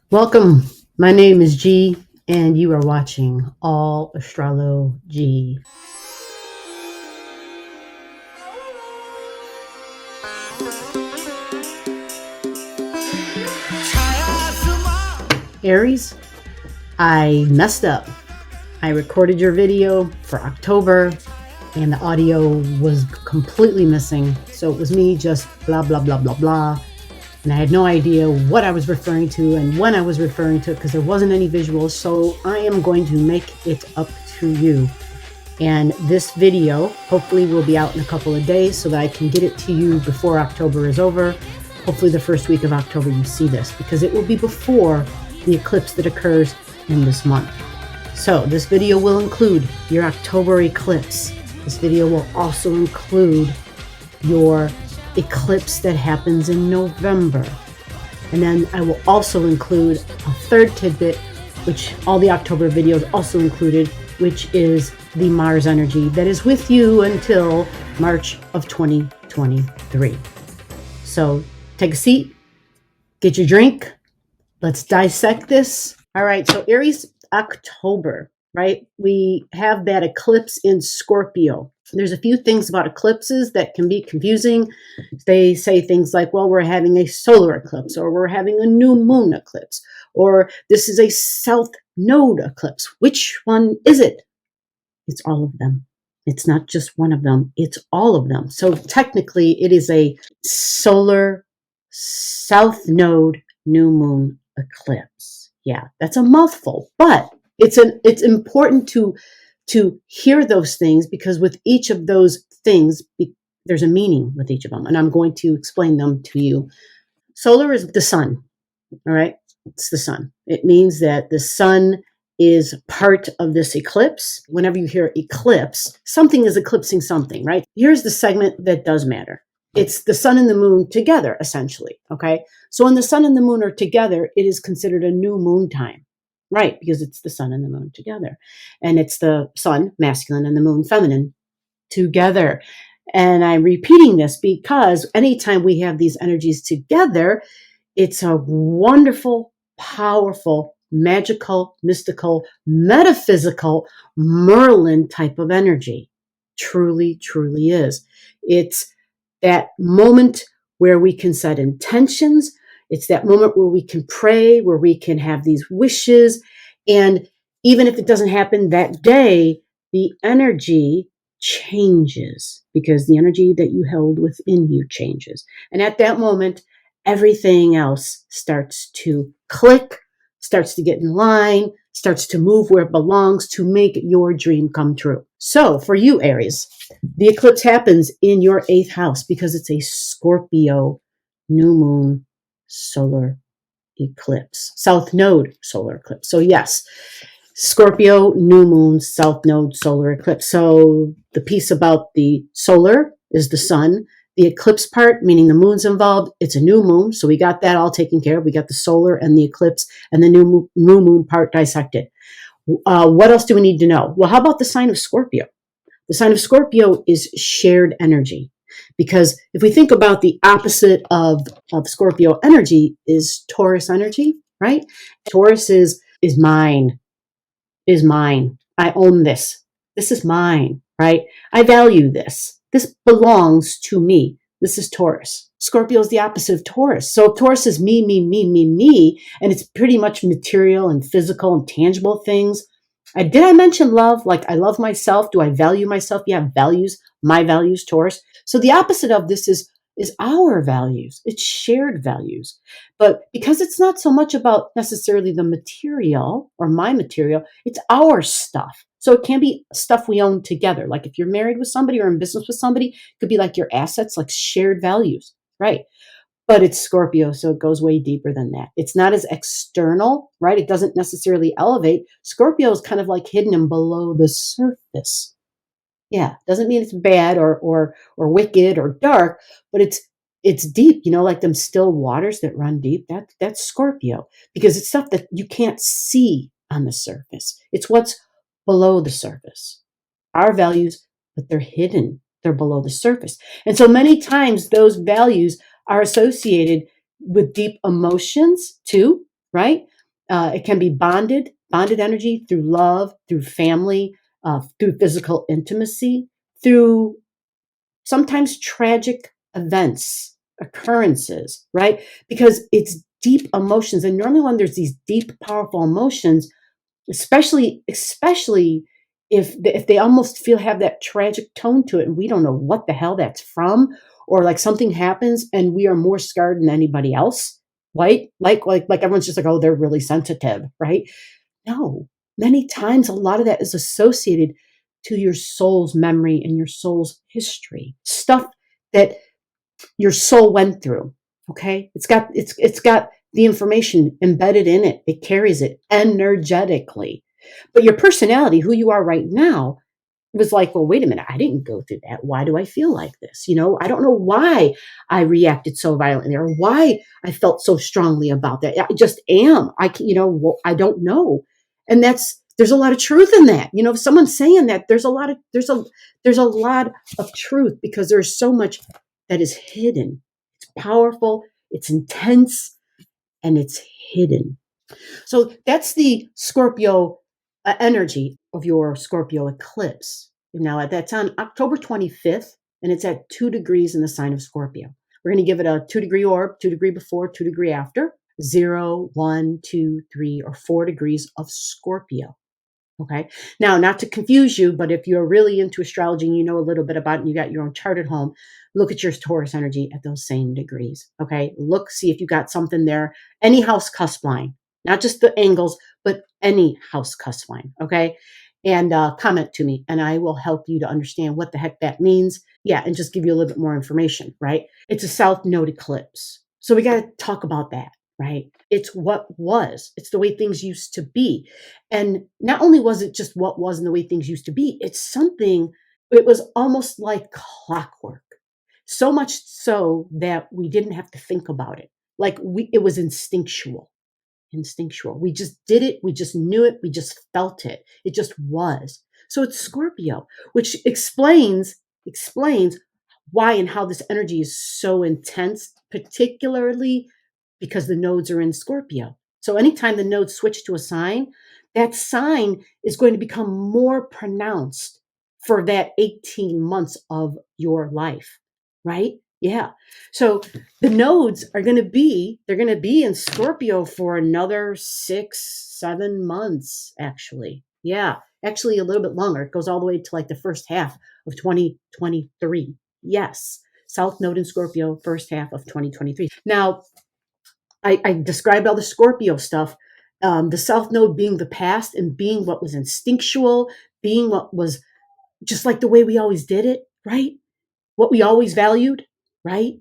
Welcome. My name is G, and you are watching All Astrology. Aries, I messed up. I recorded your video for October, and the audio was completely missing. So it was me just blah, blah, blah, blah, blah. And I had no idea what I was referring to and when I was referring to it because there wasn't any visuals. So I am going to make it up to you. And this video hopefully will be out in a couple of days so that I can get it to you before October is over. Hopefully the first week of October you see this because it will be before the eclipse that occurs in this month. So this video will include your October eclipse. This video will also include your eclipse that happens in November. And then I will also include a third tidbit, which all the October videos also included, which is the Mars energy that is with you until March of 2023. So take a seat, get your drink, let's dissect this. All right, so Aries, October, right? We have that eclipse in Scorpio. There's a few things about eclipses that can be confusing. They say things like, well, we're having a solar eclipse, or we're having a new moon eclipse, or this is a south node eclipse. Which one is it? It's all of them. It's not just one of them. It's all of them. So technically it is a solar south node new moon eclipse. Yeah, that's a mouthful, but it's important to hear those things because with each of those things, there's a meaning with each of them. And I'm going to explain them to you. Solar is the sun. All right. It's the sun. It means that the sun is part of this eclipse. Whenever you hear eclipse, something is eclipsing something, right? Here's the segment that does matter. It's the sun and the moon together, essentially. Okay. So when the sun and the moon are together, it is considered a new moon time. Right, because it's the sun and the moon together. And it's the sun, masculine, and the moon, feminine, together. And I'm repeating this because anytime we have these energies together, it's a wonderful, powerful, magical, mystical, metaphysical Merlin type of energy. Truly, truly is. It's that moment where we can set intentions. It's that moment where we can pray, where we can have these wishes. And even if it doesn't happen that day, the energy changes because the energy that you held within you changes. And at that moment, everything else starts to click, starts to get in line, starts to move where it belongs to make your dream come true. So for you, Aries, the eclipse happens in your 8th house because it's a Scorpio new moon solar eclipse, south node solar eclipse. So yes, Scorpio new moon south node solar eclipse. So the piece about the solar is the sun. The eclipse part, meaning the moon's involved, it's a new moon. So we got that all taken care of. We got the solar and the eclipse and the new moon part dissected. What else do we need to know? Well, how about the sign of Scorpio? The sign of Scorpio is shared energy. Because if we think about the opposite of Scorpio energy is Taurus energy, right? Taurus is mine, is mine. I own this. This is mine, right? I value this. This belongs to me. This is Taurus. Scorpio is the opposite of Taurus. So Taurus is me, me, me, me, me. And it's pretty much material and physical and tangible things. Did I mention love? Like I love myself. Do I value myself? Yeah, values, my values, Taurus. So the opposite of this is our values. It's shared values. But because it's not so much about necessarily the material or my material, it's our stuff. So it can be stuff we own together. Like if you're married with somebody or in business with somebody, it could be like your assets, like shared values, right? But it's Scorpio, so it goes way deeper than that. It's not as external, right? It doesn't necessarily elevate. Scorpio is kind of like hidden and below the surface. Yeah, doesn't mean it's bad or wicked or dark, but it's deep, like them still waters that run deep. That's Scorpio because it's stuff that you can't see on the surface. It's what's below the surface. Our values, but they're hidden. They're below the surface. And so many times those values are associated with deep emotions too, right? It can be bonded energy through love, through family, through physical intimacy, through sometimes tragic events, occurrences, right? Because it's deep emotions. And normally when there's these deep, powerful emotions, especially if they almost have that tragic tone to it and we don't know what the hell that's from, or like something happens and we are more scarred than anybody else, right? Like everyone's just like, oh, they're really sensitive, right? No, many times a lot of that is associated to your soul's memory and your soul's history, stuff that your soul went through. Okay, it's got the information embedded in it. It carries it energetically. But your personality, who you are right now, was like, well, wait a minute, I didn't go through that. Why do I feel like this? I don't know why I reacted so violently or why I felt so strongly about that. I just am. I don't know. And there's a lot of truth in that. If someone's saying that, there's a lot of truth, because there's so much that is hidden. It's powerful, it's intense, and it's hidden. So that's the Scorpio energy of your Scorpio eclipse. Now, that's on October 25th, and it's at 2 degrees in the sign of Scorpio. We're going to give it a 2-degree orb, 2-degree before, 2-degree after, 0, 1, 2, 3, or 4 degrees of Scorpio. Okay. Now, not to confuse you, but if you're really into astrology and you know a little bit about it and you got your own chart at home, look at your Taurus energy at those same degrees. Okay. Look, see if you got something there. Any house cusp line, not just the angles, but any house cusp line. Okay. And comment to me and I will help you to understand what the heck that means. Yeah. And just give you a little bit more information, right? It's a South Node eclipse. So we got to talk about that. Right? It's what was. It's the way things used to be. And not only was it just what was and the way things used to be, it was almost like clockwork. So much so that we didn't have to think about it. It was instinctual. We just did it. We just knew it. We just felt it. It just was. So it's Scorpio, which explains why and how this energy is so intense, particularly because the nodes are in Scorpio. So anytime the nodes switch to a sign, that sign is going to become more pronounced for that 18 months of your life, right? Yeah. So the nodes they're going to be in Scorpio for another 6-7 months, actually. Yeah. Actually, a little bit longer. It goes all the way to like the first half of 2023. Yes. South Node in Scorpio, first half of 2023. Now, I described all the Scorpio stuff, the South Node being the past and being what was instinctual, being what was just like the way we always did it, right? What we always valued, right?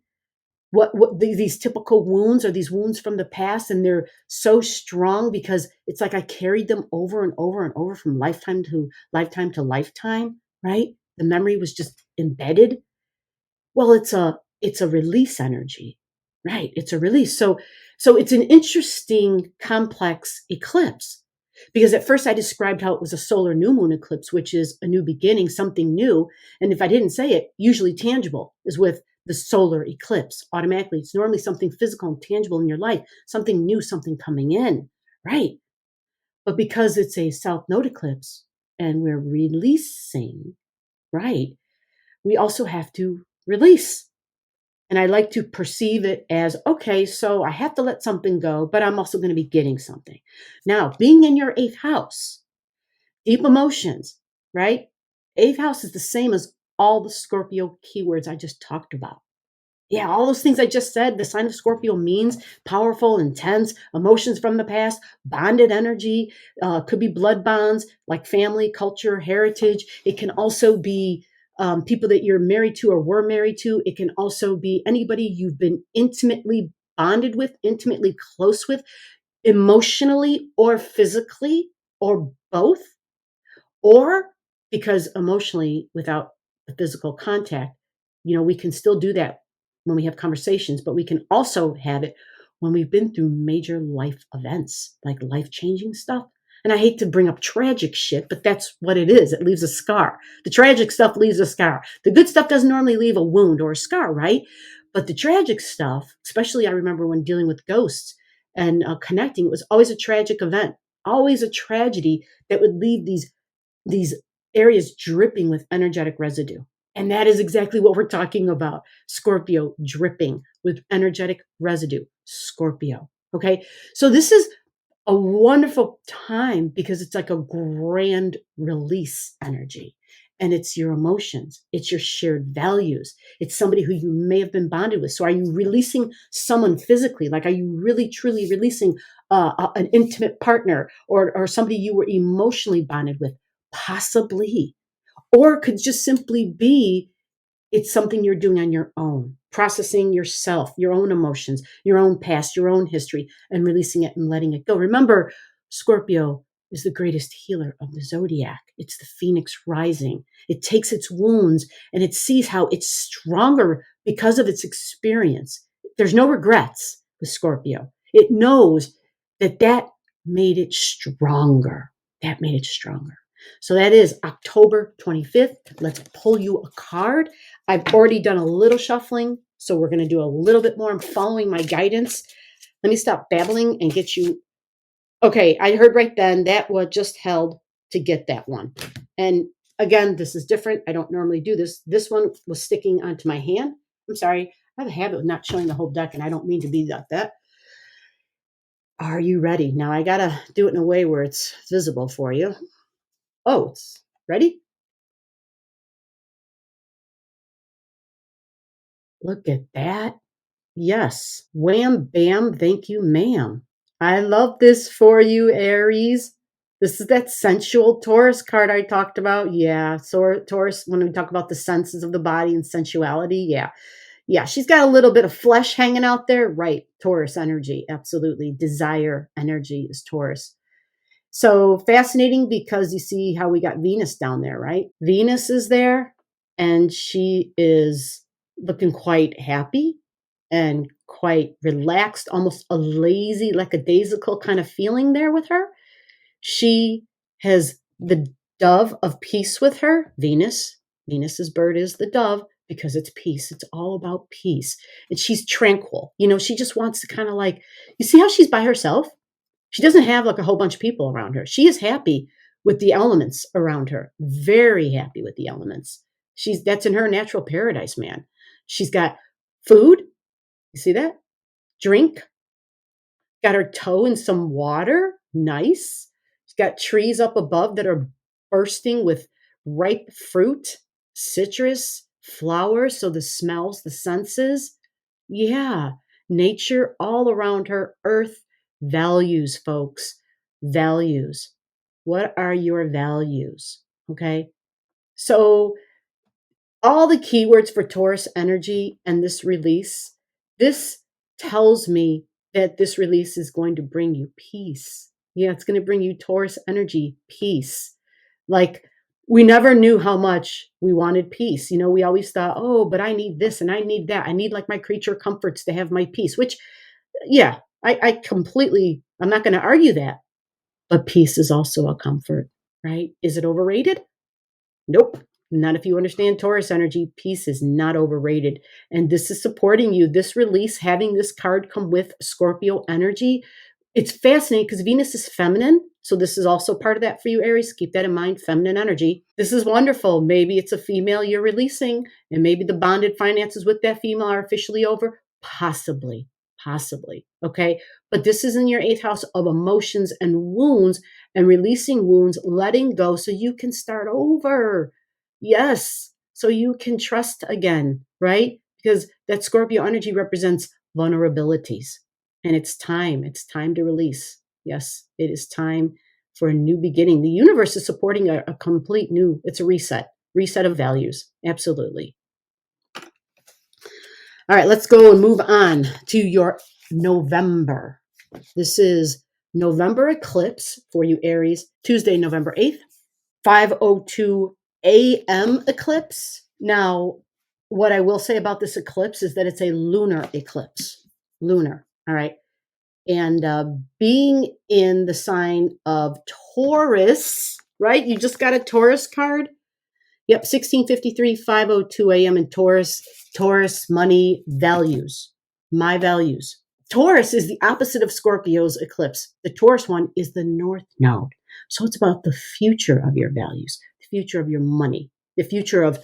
What these typical wounds are, these wounds from the past, and they're so strong because it's like I carried them over and over and over from lifetime to lifetime to lifetime, right? The memory was just embedded. Well, it's a release energy, right? It's a release. So it's an interesting, complex eclipse, because at first I described how it was a solar new moon eclipse, which is a new beginning, something new. And if I didn't say it, usually tangible is with the solar eclipse automatically. It's normally something physical and tangible in your life, something new, something coming in, right? But because it's a South Node eclipse and we're releasing, right? We also have to release. And I like to perceive it as, okay, so I have to let something go, but I'm also going to be getting something. Now, being in your 8th house, deep emotions, right? 8th house is the same as all the Scorpio keywords I just talked about. Yeah, all those things I just said, the sign of Scorpio means powerful, intense, emotions from the past, bonded energy, could be blood bonds like family, culture, heritage. It can also be people that you're married to or were married to. It can also be anybody you've been intimately bonded with, intimately close with, emotionally or physically, or both. Or because emotionally, without the physical contact, we can still do that when we have conversations, but we can also have it when we've been through major life events, like life-changing stuff. And I hate to bring up tragic shit, but that's what it is. It leaves a scar. The tragic stuff leaves a scar. The good stuff doesn't normally leave a wound or a scar, right? But the tragic stuff, especially I remember when dealing with ghosts and connecting, it was always a tragic event, always a tragedy that would leave these areas dripping with energetic residue. And that is exactly what we're talking about. Scorpio dripping with energetic residue. Scorpio. Okay. So this is a wonderful time because it's like a grand release energy. And it's your emotions. It's your shared values. It's somebody who you may have been bonded with. So are you releasing someone physically? Like, are you really, truly releasing an intimate partner or somebody you were emotionally bonded with? Possibly. Or it could just simply be it's something you're doing on your own, processing yourself, your own emotions, your own past, your own history, and releasing it and letting it go. Remember, Scorpio is the greatest healer of the zodiac. It's the phoenix rising. It takes its wounds and it sees how it's stronger because of its experience. There's no regrets with Scorpio. It knows that made it stronger. That made it stronger. So that is October 25th. Let's pull you a card. I've already done a little shuffling, so we're going to do a little bit more. I'm following my guidance. Let me stop babbling and get you. Okay, I heard right then that was just held to get that one. And again, this is different. I don't normally do this. This one was sticking onto my hand. I'm sorry. I have a habit of not showing the whole deck, and I don't mean to be like that. Are you ready? Now I got to do it in a way where it's visible for you. Oh, it's ready? Look at that. Yes. Wham, bam, thank you, ma'am. I love this for you, Aries. This is that sensual Taurus card I talked about. Yeah, so Taurus, when we talk about the senses of the body and sensuality, yeah. Yeah, she's got a little bit of flesh hanging out there. Right, Taurus energy, absolutely. Desire energy is Taurus. So fascinating because you see how we got Venus down there, right? Venus is there and she is looking quite happy and quite relaxed, almost a lazy, lackadaisical kind of feeling there with her. She has the dove of peace with her, Venus. Venus's bird is the dove because it's peace. It's all about peace. And she's tranquil. You know, she just wants to kind of like, you see how she's by herself? She doesn't have like a whole bunch of people around her. She is happy with the elements around her. Very happy with the elements. That's in her natural paradise, man. She's got food. You see that? Drink. Got her toe in some water. Nice. She's got trees up above that are bursting with ripe fruit, citrus, flowers. So the smells, the senses. Yeah. Nature all around her. Earth. Values, folks. Values. What are your values? Okay. So all the keywords for Taurus energy and this release, this tells me that this release is going to bring you peace. Yeah, it's going to bring you Taurus energy, peace. Like we never knew how much we wanted peace. You know, we always thought, oh, but I need this and I need that. I need like my creature comforts to have my peace, which, yeah, I completely, I'm not going to argue that. But peace is also a comfort, right? Is it overrated? Nope. Not if you understand Taurus energy. Peace is not overrated. And this is supporting you. This release, having this card come with Scorpio energy, it's fascinating because Venus is feminine. So this is also part of that for you, Aries. Keep that in mind, feminine energy. This is wonderful. Maybe it's a female you're releasing, and maybe the bonded finances with that female are officially over. Possibly. Okay. But this is in your 8th house of emotions and wounds and releasing wounds, letting go so you can start over. Yes. So you can trust again, right? Because that Scorpio energy represents vulnerabilities and it's time. It's time to release. Yes, it is time for a new beginning. The universe is supporting a complete new, it's a reset of values. Absolutely. All right, let's go and move on to your November. This is November eclipse for you, Aries, Tuesday, November 8th, 5:02 a.m. eclipse. Now, what I will say about this eclipse is that it's a lunar eclipse. Lunar, all right? And being in the sign of Taurus, right? You just got a Taurus card? Yep, 1653, 5:02 a.m. in Taurus. Taurus, money, values, my values. Taurus is the opposite of Scorpio's eclipse. The Taurus one is the North Node. So it's about the future of your values, the future of your money, the future of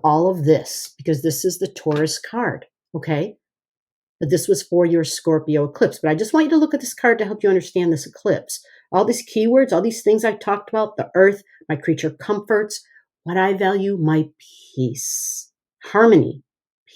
all of this, because this is the Taurus card, okay? But this was for your Scorpio eclipse. But I just want you to look at this card to help you understand this eclipse. All these keywords, all these things I talked about, the earth, my creature comforts, what I value, my peace, harmony,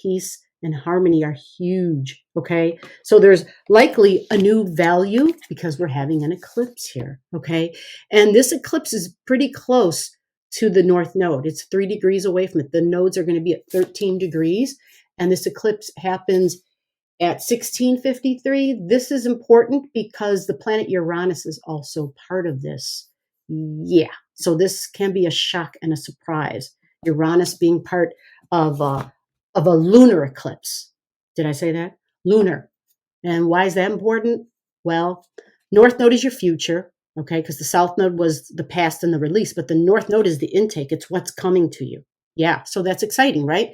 peace and harmony are huge, okay? So there's likely a new value because we're having an eclipse here, okay? And this eclipse is pretty close to the North Node. It's 3 degrees away from it. The nodes are going to be at 13 degrees, and this eclipse happens at 1653. This is important because the planet Uranus is also part of this. Yeah, so this can be a shock and a surprise. Uranus being part of a lunar eclipse. Did I say that? Lunar. And why is that important? Well, North Node is your future, okay, because the South Node was the past and the release, but the North Node is the intake. It's what's coming to you. Yeah, so that's exciting, right?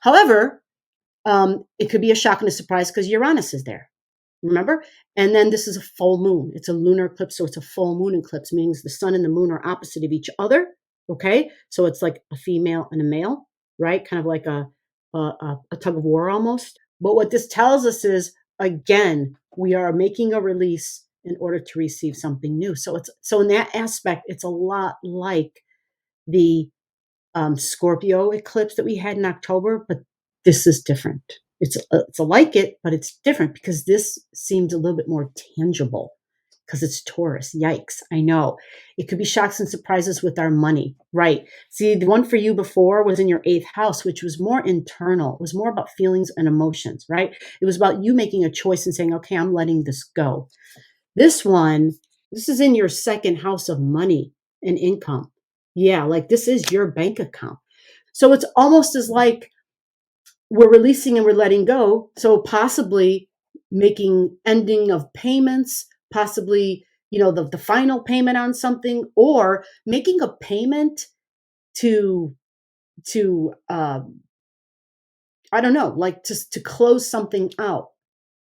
However, it could be a shock and a surprise because Uranus is there. Remember? And then this is a full moon. It's a lunar eclipse, so it's a full moon eclipse, means the sun and the moon are opposite of each other. Okay, so it's like a female and a male, right? Kind of like a tug of war almost. But what this tells us is, again, we are making a release in order to receive something new. So in that aspect, it's a lot like the Scorpio eclipse that we had in October, but this is different. It's like it, but it's different because this seems a little bit more tangible because it's Taurus. Yikes. I know. It could be shocks and surprises with our money, right? See, the one for you before was in your 8th house, which was more internal. It was more about feelings and emotions, right? It was about you making a choice and saying, okay, I'm letting this go. This one, this is in your 2nd house of money and income. Yeah, like this is your bank account. So it's almost as like we're releasing and we're letting go. So possibly making ending of payments, possibly, the final payment on something, or making a payment to I don't know, like to close something out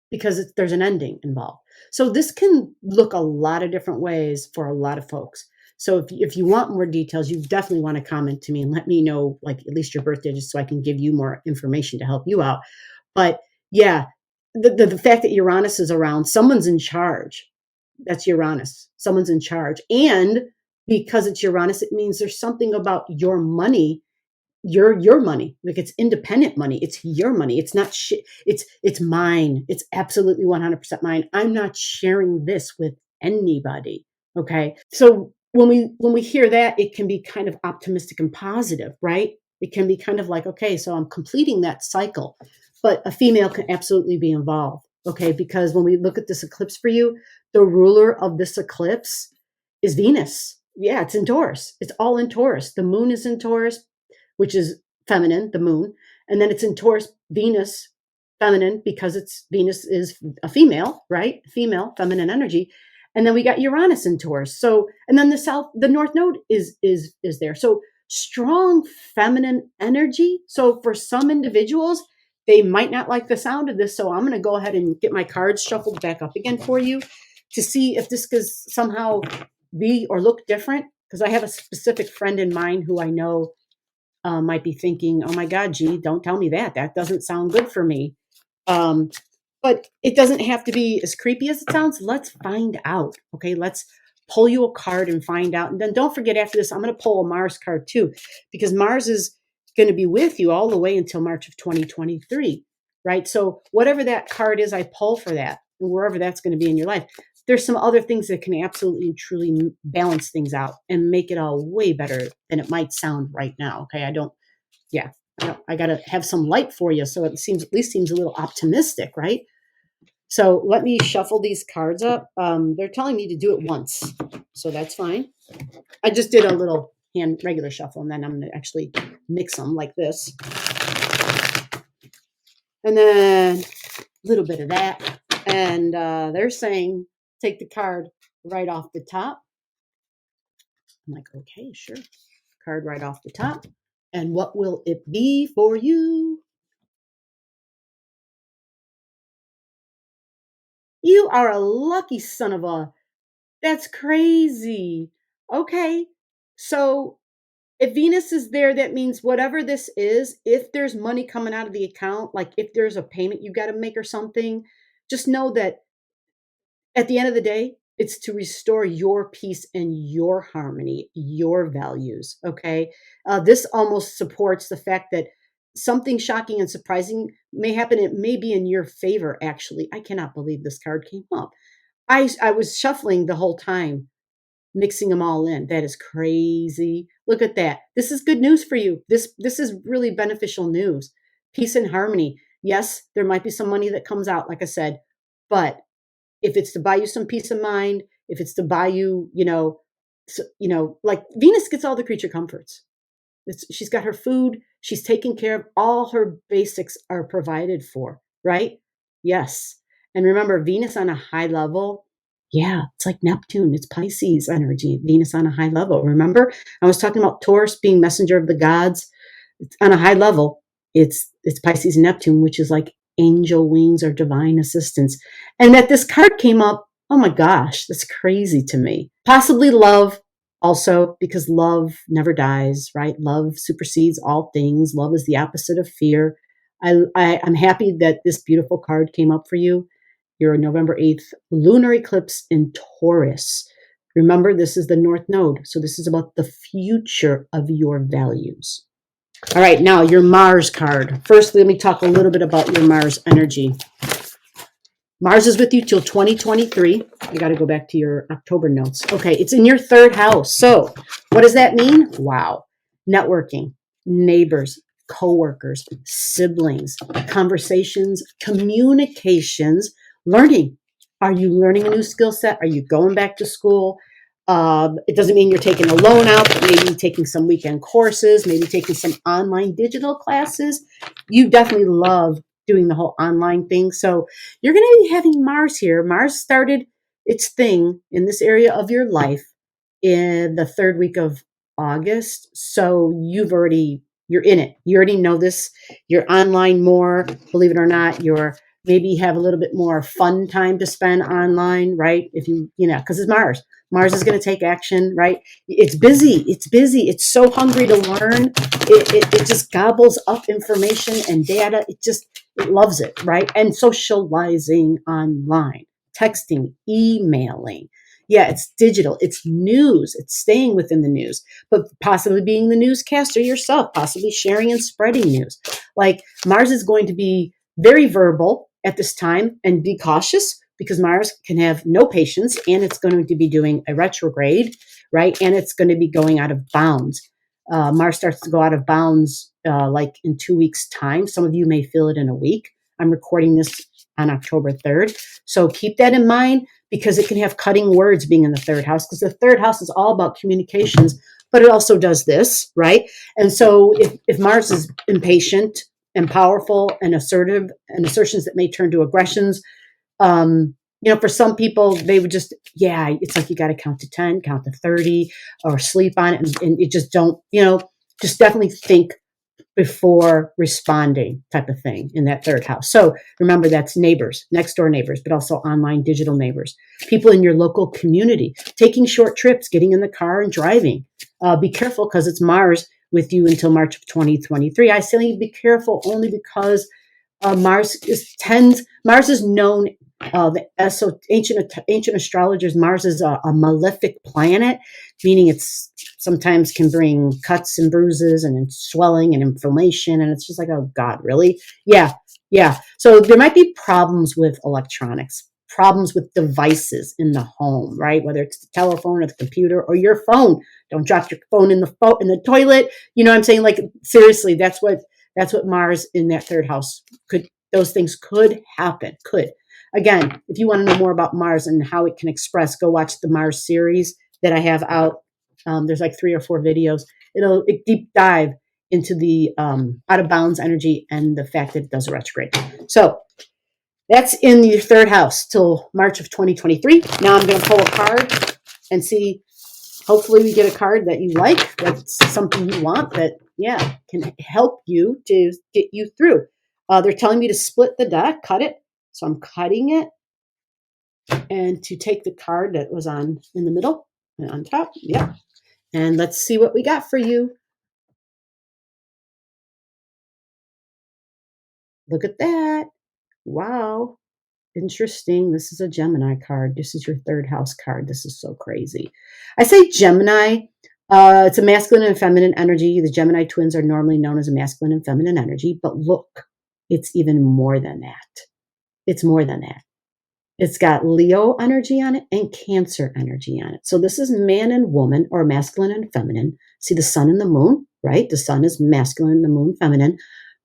because there's an ending involved. So this can look a lot of different ways for a lot of folks. So if you want more details, you definitely want to comment to me and let me know, like at least your birthday, just so I can give you more information to help you out. But yeah, the fact that Uranus is around, someone's in charge. That's Uranus. Someone's in charge. And because it's Uranus, it means there's something about your money, your money, like it's independent money. It's your money. It's not shit. It's mine. It's absolutely 100% mine. I'm not sharing this with anybody. Okay. So when we hear that, it can be kind of optimistic and positive, right? It can be kind of like, okay, so I'm completing that cycle, but a female can absolutely be involved. Okay. Because when we look at this eclipse for you, the ruler of this eclipse is Venus. Yeah, it's in Taurus. It's all in Taurus. The moon is in Taurus, which is feminine, the moon. And then it's in Taurus, Venus, feminine, because Venus is a female, right? Female, feminine energy. And then we got Uranus in Taurus. So, and then the North Node is there. So strong feminine energy. So for some individuals, they might not like the sound of this. So I'm going to go ahead and get my cards shuffled back up again for you to see if this could somehow be or look different. Because I have a specific friend in mind who I know might be thinking, oh my God, gee, don't tell me that. That doesn't sound good for me. But it doesn't have to be as creepy as it sounds. Let's find out. Okay, let's pull you a card and find out. And then don't forget, after this, I'm going to pull a Mars card too, because Mars is going to be with you all the way until March of 2023, right? So whatever that card is, I pull for that, and wherever that's going to be in your life. There's some other things that can absolutely and truly balance things out and make it all way better than it might sound right now. Okay, I got to have some light for you, so it at least seems a little optimistic, right? So let me shuffle these cards up. They're telling me to do it once, so that's fine. I just did a little regular shuffle, and then I'm going to actually mix them like this. And then a little bit of that. And they're saying, take the card right off the top. I'm like, okay, sure. Card right off the top. And what will it be for you? You are a lucky son of a. That's crazy. Okay. So if Venus is there, that means whatever this is, if there's money coming out of the account, like if there's a payment you got to make or something, just know that at the end of the day, it's to restore your peace and your harmony, your values. Okay. This almost supports the fact that something shocking and surprising may happen. It may be in your favor, actually. I cannot believe this card came up. I was shuffling the whole time, mixing them all in. That is crazy. Look at that. This is good news for you. This is really beneficial news. Peace and harmony. Yes, there might be some money that comes out, like I said, but if it's to buy you some peace of mind, if it's to buy you, like Venus gets all the creature comforts. She's got her food. She's taken care of. All her basics are provided for, right? Yes. And remember, Venus on a high level, yeah, it's like Neptune. It's Pisces energy. Venus on a high level. Remember, I was talking about Taurus being messenger of the gods. It's on a high level. It's Pisces and Neptune, which is like angel wings or divine assistance. And that this card came up, oh my gosh, that's crazy to me. Possibly love also, because love never dies, right? Love supersedes all things. Love is the opposite of fear. I'm happy that this beautiful card came up for you. Your November 8th lunar eclipse in Taurus. Remember, this is the North Node. So this is about the future of your values. All right, now your Mars card. First, let me talk a little bit about your Mars energy. Mars is with you till 2023. You got to go back to your October notes. Okay, it's in your third house. So what does that mean? Wow. Networking, neighbors, coworkers, siblings, conversations, communications, learning. Are you learning a new skill set? Are you going back to school? It doesn't mean you're taking a loan out, but maybe taking some weekend courses, maybe taking some online digital classes. You definitely love doing the whole online thing. So you're going to be having Mars here. Mars started its thing in this area of your life in the third week of August. So you're in it. You already know this. You're online more, believe it or not. You're maybe have a little bit more fun time to spend online, right? If because it's Mars. Mars is going to take action, right? It's busy. It's busy. It's so hungry to learn. It just gobbles up information and data. It loves it, right? And socializing online, texting, emailing. Yeah, it's digital. It's news. It's staying within the news, but possibly being the newscaster yourself, possibly sharing and spreading news. Like Mars is going to be very verbal at this time, and be cautious because Mars can have no patience, and it's going to be doing a retrograde, right? And it's going to be going out of bounds. Mars starts to go out of bounds like in 2 weeks' time. Some of you may feel it in a week. I'm recording this on October 3rd. So keep that in mind because it can have cutting words being in the third house, because the third house is all about communications, but it also does this, right? And so if Mars is impatient and powerful and assertive, and assertions that may turn to aggressions, for some people, they would just, it's like you got to count to 10, count to 30, or sleep on it. And you just don't, just definitely think before responding type of thing in that third house. So remember, that's neighbors, next door neighbors, but also online digital neighbors, people in your local community, taking short trips, getting in the car and driving. Be careful because it's Mars with you until March of 2023. I say be careful only because Mars is known, ancient astrologers, Mars is a malefic planet, meaning it's sometimes can bring cuts and bruises and swelling and inflammation. And it's just like, oh God, really? Yeah. So there might be problems with electronics, problems with devices in the home, right? Whether it's the telephone or the computer or your phone. Don't drop your phone in the toilet. You know what I'm saying? Like, seriously, that's what Mars in that third house those things could happen. Again, if you want to know more about Mars and how it can express, go watch the Mars series that I have out. There's like 3 or 4 videos. It deep dive into the out of bounds energy and the fact that it does retrograde. So that's in your third house till March of 2023. Now I'm going to pull a card and see. Hopefully we get a card that you like, that's something you want, that, can help you to get you through. They're telling me to split the deck, cut it. So I'm cutting it. and to take the card that was in the middle and on top. Yeah. And let's see what we got for you. Look at that. Wow. Interesting. This is a Gemini card. This is your third house card. This is so crazy. I say Gemini. It's a masculine and feminine energy. The Gemini twins are normally known as a masculine and feminine energy. But look, it's even more than that. It's more than that. It's got Leo energy on it and Cancer energy on it. So this is man and woman, or masculine and feminine. See the sun and the moon, right? The sun is masculine, the moon feminine,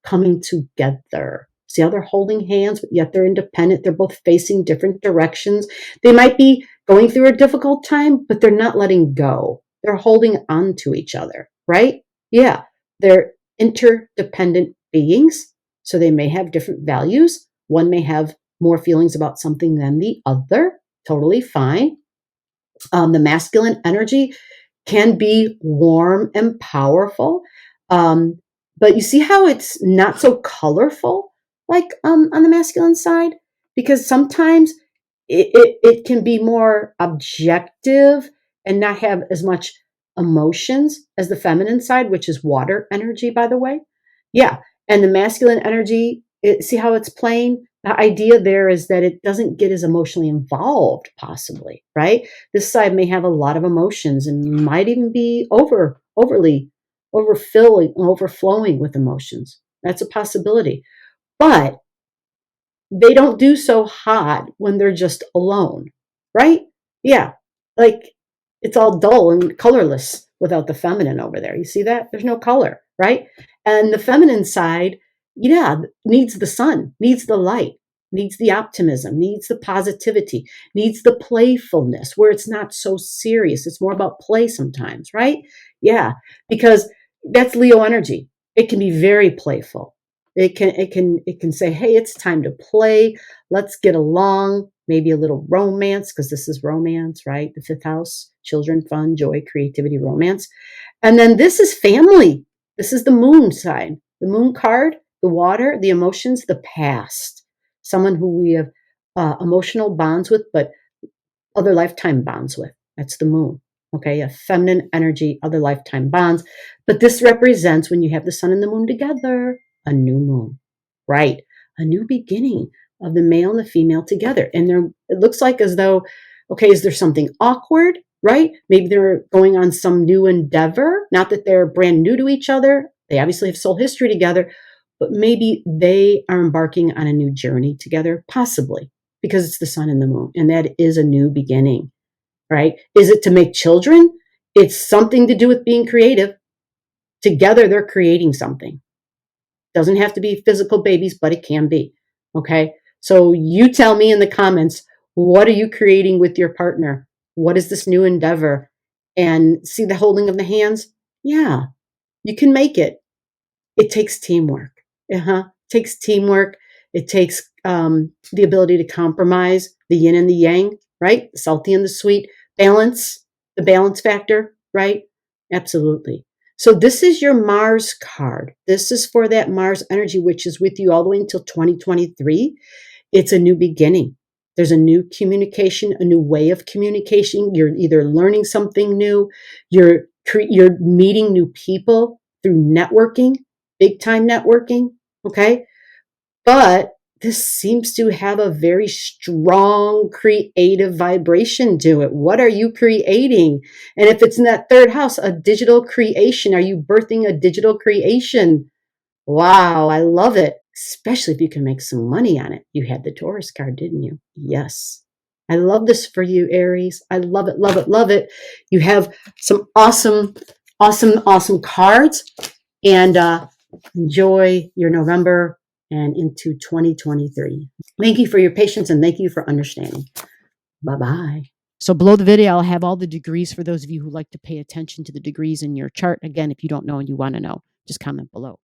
coming together. See how they're holding hands, but yet they're independent. They're both facing different directions. They might be going through a difficult time, but they're not letting go. They're holding on to each other, right? Yeah, they're interdependent beings, so they may have different values. One may have more feelings about something than the other. Totally fine. The masculine energy can be warm and powerful. But you see how it's not so colorful like on the masculine side? Because sometimes it can be more objective and not have as much emotions as the feminine side, which is water energy, by the way. Yeah. And the masculine energy, see how it's playing? The idea there is that it doesn't get as emotionally involved, possibly, right? This side may have a lot of emotions and might even be overly overflowing with emotions. That's a possibility. But they don't do so hot when they're just alone, right? Yeah. Like it's all dull and colorless without the feminine over there. You see that? There's no color, right? And the feminine side, yeah, needs the sun, needs the light, needs the optimism, needs the positivity, needs the playfulness where it's not so serious. It's more about play sometimes, right? Yeah, because that's Leo energy. It can be very playful. It can say, hey, it's time to play. Let's get along. Maybe a little romance, because this is romance, right? The fifth house, children, fun, joy, creativity, romance. And then this is family. This is the moon side. The moon card, the water, the emotions, the past. Someone who we have emotional bonds with, but other lifetime bonds with. That's the moon. Okay, a feminine energy, other lifetime bonds. But this represents when you have the sun and the moon together, a new moon, right? A new beginning of the male and the female together. And it looks like as though, okay, is there something awkward, right? Maybe they're going on some new endeavor. Not that they're brand new to each other. They obviously have soul history together, but maybe they are embarking on a new journey together, possibly because it's the sun and the moon. And that is a new beginning, right? Is it to make children? It's something to do with being creative. Together, they're creating something. Doesn't have to be physical babies, but it can be. Okay. So you tell me in the comments, what are you creating with your partner? What is this new endeavor? And see the holding of the hands? Yeah, you can make it. It takes teamwork. It takes teamwork. It takes the ability to compromise, the yin and the yang, right? The salty and the sweet, balance, the balance factor, right? Absolutely. So this is your Mars card. This is for that Mars energy, which is with you all the way until 2023. It's a new beginning. There's a new communication, a new way of communication. You're either learning something new, you're meeting new people through networking, big time networking, okay? But this seems to have a very strong creative vibration to it. What are you creating? And if it's in that third house, a digital creation, are you birthing a digital creation? Wow, I love it, especially if you can make some money on it. You had the Taurus card, didn't you? Yes. I love this for you, Aries. I love it, love it, love it. You have some awesome, awesome, awesome cards. And enjoy your November and into 2023. Thank you for your patience and thank you for understanding. Bye-bye. So below the video, I'll have all the degrees for those of you who like to pay attention to the degrees in your chart. Again, if you don't know and you want to know, just comment below.